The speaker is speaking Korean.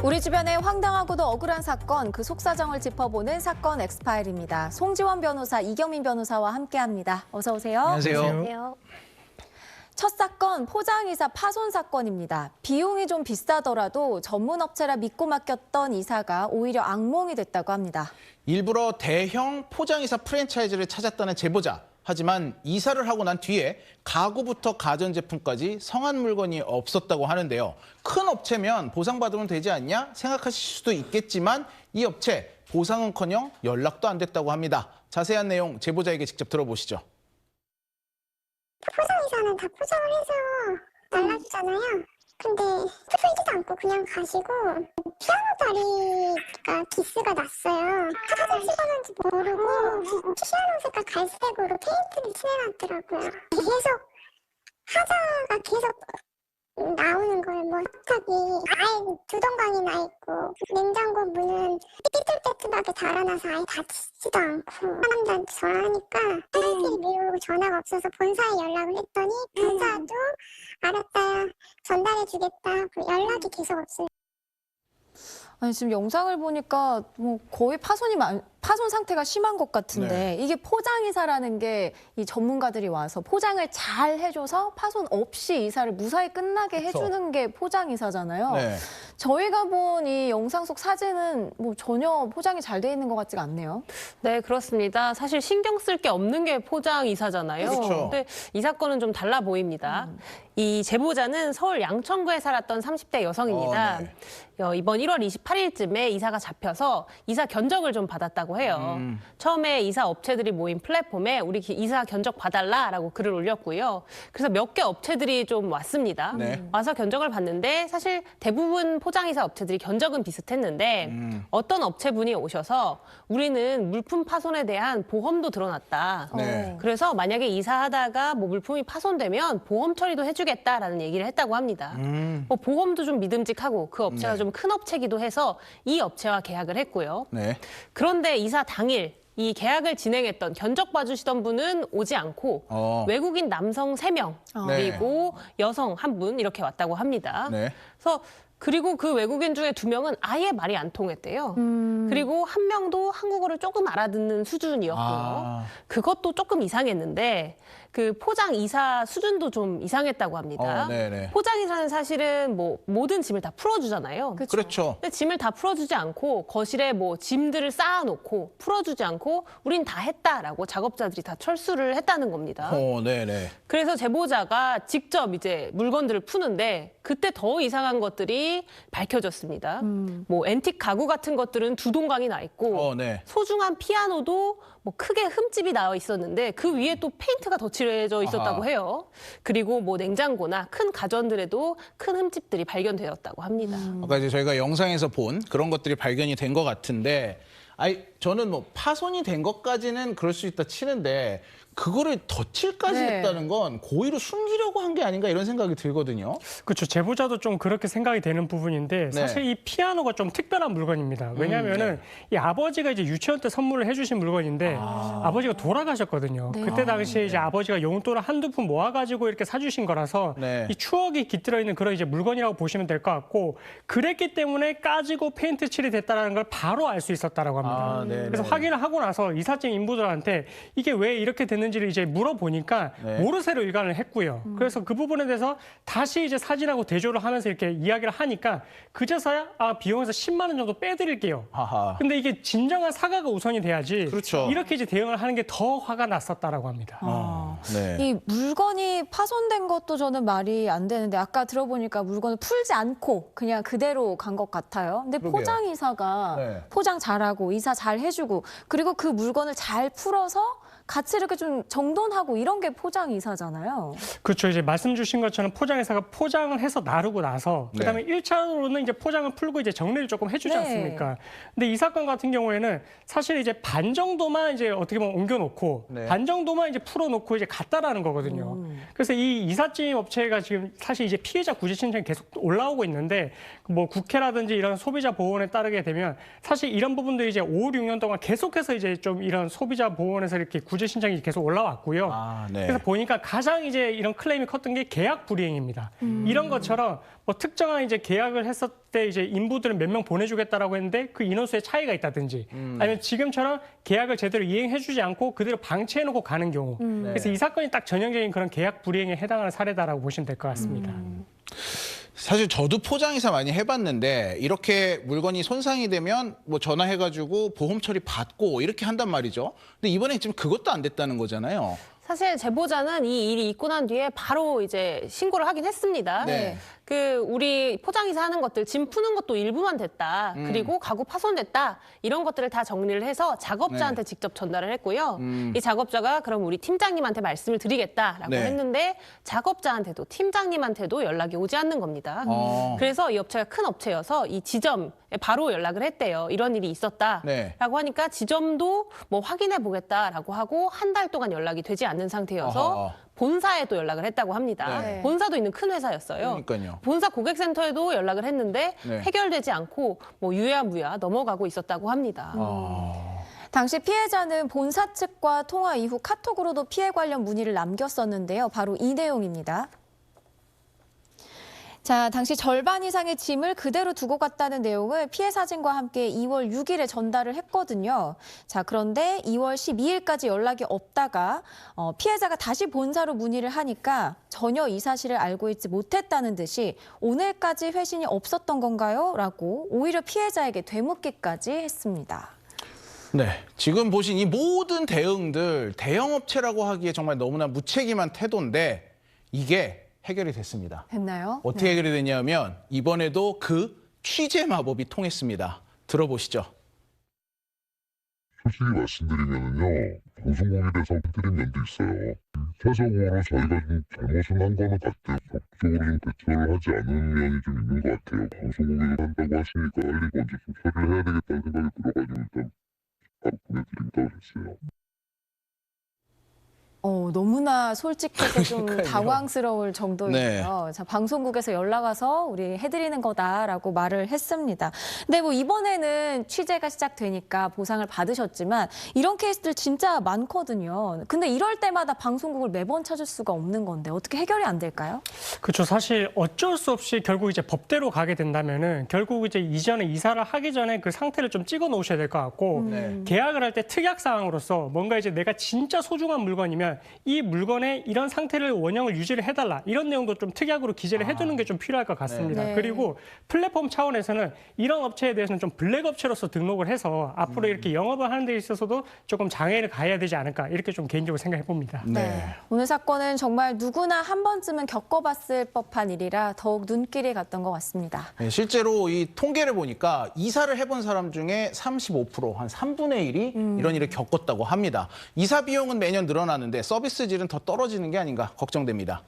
우리 주변의 황당하고도 억울한 사건, 그 속사정을 짚어보는 사건 엑스파일입니다. 송지원 변호사, 이경민 변호사와 함께합니다. 어서 오세요. 안녕하세요. 첫 사건, 포장이사 파손 사건입니다. 비용이 좀 비싸더라도 전문 업체라 믿고 맡겼던 이사가 오히려 악몽이 됐다고 합니다. 일부러 대형 포장이사 프랜차이즈를 찾았다는 제보자. 하지만 이사를 하고 난 뒤에 가구부터 가전제품까지 성한 물건이 없었다고 하는데요. 큰 업체면 보상받으면 되지 않냐 생각하실 수도 있겠지만 이 업체 보상은커녕 연락도 안 됐다고 합니다. 자세한 내용 제보자에게 직접 들어보시죠. 포장이사는 다 포장을 해서 날라주잖아요. 근데 풀지도 않고 그냥 가시고 피아노 다리가 기스가 났어요. 화장을 찍었는지 모르고 피아노 색깔 갈색으로 페인트를 칠해놨더라고요. 계속 하자가 계속 나오는 거예요. 뭐 갑자기 아예 두동강이 나 있고 냉장고 문은 삐뚤빼뚤하게 달아나서 아예 닫히지도 않고 사람들한테 전화하니까 사람들이 미루고 전화가 없어서 본사에 연락을 했더니 본사도 알았다 전달해주겠다 하고 연락이 계속 없어요. 아니, 지금 영상을 보니까 뭐 거의 파손 상태가 심한 것 같은데 이게 포장이사라는 게 이 전문가들이 와서 포장을 잘 해줘서 파손 없이 이사를 무사히 끝나게 해주는 게 포장이사잖아요. 네. 저희가 본 이 영상 속 사진은 뭐 전혀 포장이 잘 돼 있는 것 같지가 않네요. 네, 그렇습니다. 사실 신경 쓸 게 없는 게 포장이사잖아요. 그렇죠. 근데 이 사건은 좀 달라 보입니다. 이 제보자는 서울 양천구에 살았던 30대 여성입니다. 이번 1월 28일쯤에 이사가 잡혀서 이사 견적을 좀 받았다고 해요. 처음에 이사 업체들이 모인 플랫폼에 우리 이사 견적 봐달라라고 글을 올렸고요. 그래서 몇 개 업체들이 좀 왔습니다. 와서 견적을 봤는데 사실 대부분 포장이사 업체들이 견적은 비슷했는데 어떤 업체분이 오셔서 우리는 물품 파손에 대한 보험도 들어놨다. 네. 그래서 만약에 이사하다가 뭐 물품이 파손되면 보험 처리도 해주겠다라는 얘기를 했다고 합니다. 뭐 보험도 좀 믿음직하고 그 업체가 좀 큰 업체기도 해서 이 업체와 계약을 했고요. 네. 그런데 이사 당일 이 계약을 진행했던 견적 봐주시던 분은 오지 않고 외국인 남성 3명 그리고 여성 1분 이렇게 왔다고 합니다. 네. 그리고 그 외국인 중에 2명은 아예 말이 안 통했대요. 그리고 1명도 한국어를 조금 알아듣는 수준이었고요. 그것도 조금 이상했는데 그 포장이사 수준도 좀 이상했다고 합니다. 포장이사는 사실은 뭐 모든 짐을 다 풀어주잖아요. 그렇죠. 근데 짐을 다 풀어주지 않고 거실에 뭐 짐들을 쌓아놓고 풀어주지 않고 우린 다 했다라고 작업자들이 다 철수를 했다는 겁니다. 그래서 제보자가 직접 이제 물건들을 푸는데 그때 더 이상한 것들이 밝혀졌습니다. 뭐 앤틱 가구 같은 것들은 두동강이 나 있고 소중한 피아노도 뭐 크게 흠집이 나 있었는데 그 위에 또 페인트가 덧칠해져 있었다고 해요. 그리고 뭐 냉장고나 큰 가전들에도 큰 흠집들이 발견되었다고 합니다. 아까 이제 저희가 영상에서 본 그런 것들이 발견이 된 것 같은데, 저는 뭐 파손이 된 것까지는 그럴 수 있다 치는데 그거를 덧칠까지 했다는 건 고의로 숨기려고 한 게 아닌가 이런 생각이 들거든요. 그렇죠. 제보자도 좀 그렇게 생각이 되는 부분인데 사실 이 피아노가 좀 특별한 물건입니다. 왜냐하면은 이 아버지가 이제 유치원 때 선물을 해주신 물건인데 아버지가 돌아가셨거든요. 그때 당시에 이제 아버지가 용돈을 한두 푼 모아가지고 이렇게 사주신 거라서 이 추억이 깃들어 있는 그런 이제 물건이라고 보시면 될 것 같고 그랬기 때문에 까지고 페인트 칠이 됐다라는 걸 바로 알 수 있었다라고 합니다. 그래서 확인을 하고 나서 이삿짐 인부들한테 이게 왜 이렇게 됐는지를 이제 물어보니까 모르쇠로 일관을 했고요. 그래서 그 부분에 대해서 다시 이제 사진하고 대조를 하면서 이렇게 이야기를 하니까 그제서야 비용에서 10만 원 정도 빼드릴게요. 근데 이게 진정한 사과가 우선이 돼야지 이렇게 이제 대응을 하는 게 더 화가 났었다라고 합니다. 이 물건이 파손된 것도 저는 말이 안 되는데 아까 들어보니까 물건을 풀지 않고 그냥 그대로 간 것 같아요. 근데 포장이사가 포장 잘하고 이사 잘 해주고 그리고 그 물건을 잘 풀어서 같이 이렇게 좀 정돈하고 이런 게 포장이사잖아요. 그렇죠. 이제 말씀 주신 것처럼 포장이사가 포장을 해서 나르고 나서 그다음에 1차로는 이제 포장을 풀고 이제 정리를 조금 해주지 않습니까? 근데 이 사건 같은 경우에는 사실 이제 반 정도만 이제 어떻게 보면 옮겨놓고 반 정도만 이제 풀어놓고 이제 갔다라는 거거든요. 그래서 이 이삿짐 업체가 지금 사실 이제 피해자 구제 신청이 계속 올라오고 있는데 뭐 국회라든지 이런 소비자 보호원에 따르게 되면 사실 이런 부분들이 이제 5, 6년 동안 계속해서 이제 좀 이런 소비자 보호원에서 이렇게 구제 구제 신청이 계속 올라왔고요. 네. 그래서 보니까 가장 이제 이런 클레임이 컸던 게 계약 불이행입니다. 이런 것처럼 뭐 특정한 이제 계약을 했을 때 이제 인부들은 몇 명 보내주겠다라고 했는데 그 인원수의 차이가 있다든지 아니면 지금처럼 계약을 제대로 이행해주지 않고 그대로 방치해놓고 가는 경우. 그래서 이 사건이 딱 전형적인 그런 계약 불이행에 해당하는 사례다라고 보시면 될 것 같습니다. 사실 저도 포장이사 많이 해봤는데 이렇게 물건이 손상이 되면 뭐 전화해가지고 보험 처리 받고 이렇게 한단 말이죠. 근데 이번에 지금 그것도 안 됐다는 거잖아요. 사실 제보자는 이 일이 있고 난 뒤에 바로 이제 신고를 하긴 했습니다. 네. 그 우리 포장이사 하는 것들 짐 푸는 것도 일부만 됐다. 그리고 가구 파손됐다. 이런 것들을 다 정리를 해서 작업자한테 직접 전달을 했고요. 이 작업자가 그럼 우리 팀장님한테 말씀을 드리겠다라고 했는데 작업자한테도 팀장님한테도 연락이 오지 않는 겁니다. 그래서 이 업체가 큰 업체여서 이 지점에 바로 연락을 했대요. 이런 일이 있었다라고 하니까 지점도 뭐 확인해 보겠다라고 하고 한 달 동안 연락이 되지 않는 상태여서 본사에 또 연락을 했다고 합니다. 네. 본사도 있는 큰 회사였어요. 그러니까요. 본사 고객센터에도 연락을 했는데 해결되지 않고 뭐 유야무야 넘어가고 있었다고 합니다. 당시 피해자는 본사 측과 통화 이후 카톡으로도 피해 관련 문의를 남겼었는데요. 바로 이 내용입니다. 자, 당시 절반 이상의 짐을 그대로 두고 갔다는 내용을 피해 사진과 함께 2월 6일에 전달을 했거든요. 자, 그런데 2월 12일까지 연락이 없다가 피해자가 다시 본사로 문의를 하니까 전혀 이 사실을 알고 있지 못했다는 듯이 오늘까지 회신이 없었던 건가요? 라고 오히려 피해자에게 되묻기까지 했습니다. 네, 지금 보신 이 모든 대응들 대형업체라고 하기에 정말 너무나 무책임한 태도인데 이게 해결이 됐습니다. 됐나요? 어떻게 해결이 됐냐면 이번에도 그 취재 마법이 통했습니다. 들어보시죠. 솔직히 말씀드리면요, 방송국에 대해서 드린 면도 있어요. 사적으로 저희가 좀 잘못을 한 거는 같아요. 적극적으로 좀 대처를 하지 않은 면이 좀 있는 것 같아요. 방송국에서 한다고 하시니까 빨리 먼저 좀 처리를 해야 되겠다는 생각이 들어가지고 일단 바로 보내드린다고 했어요. 너무나 솔직해서 좀 당황스러울 정도예요. 자, 방송국에서 연락 와서 우리 해드리는 거다라고 말을 했습니다. 근데 뭐 이번에는 취재가 시작되니까 보상을 받으셨지만 이런 케이스들 진짜 많거든요. 근데 이럴 때마다 방송국을 매번 찾을 수가 없는 건데 어떻게 해결이 안 될까요? 그렇죠. 사실 어쩔 수 없이 결국 이제 법대로 가게 된다면은 결국 이제 이전에 이사를 하기 전에 그 상태를 좀 찍어 놓으셔야 될 것 같고 계약을 할 때 특약 사항으로서 뭔가 이제 내가 진짜 소중한 물건이면 이 물건의 이런 상태를 원형을 유지를 해달라 이런 내용도 좀 특약으로 기재를 해두는 게 좀 필요할 것 같습니다. 네. 그리고 플랫폼 차원에서는 이런 업체에 대해서는 좀 블랙 업체로서 등록을 해서 앞으로 이렇게 영업을 하는 데 있어서도 조금 장애를 가해야 되지 않을까 이렇게 좀 개인적으로 생각해 봅니다. 네. 오늘 사건은 정말 누구나 한 번쯤은 겪어봤을 법한 일이라 더욱 눈길이 갔던 것 같습니다. 네, 실제로 이 통계를 보니까 이사를 해본 사람 중에 35%, 한 3분의 1이 이런 일을 겪었다고 합니다. 이사 비용은 매년 늘어나는데 서비스 질은 더 떨어지는 게 아닌가 걱정됩니다.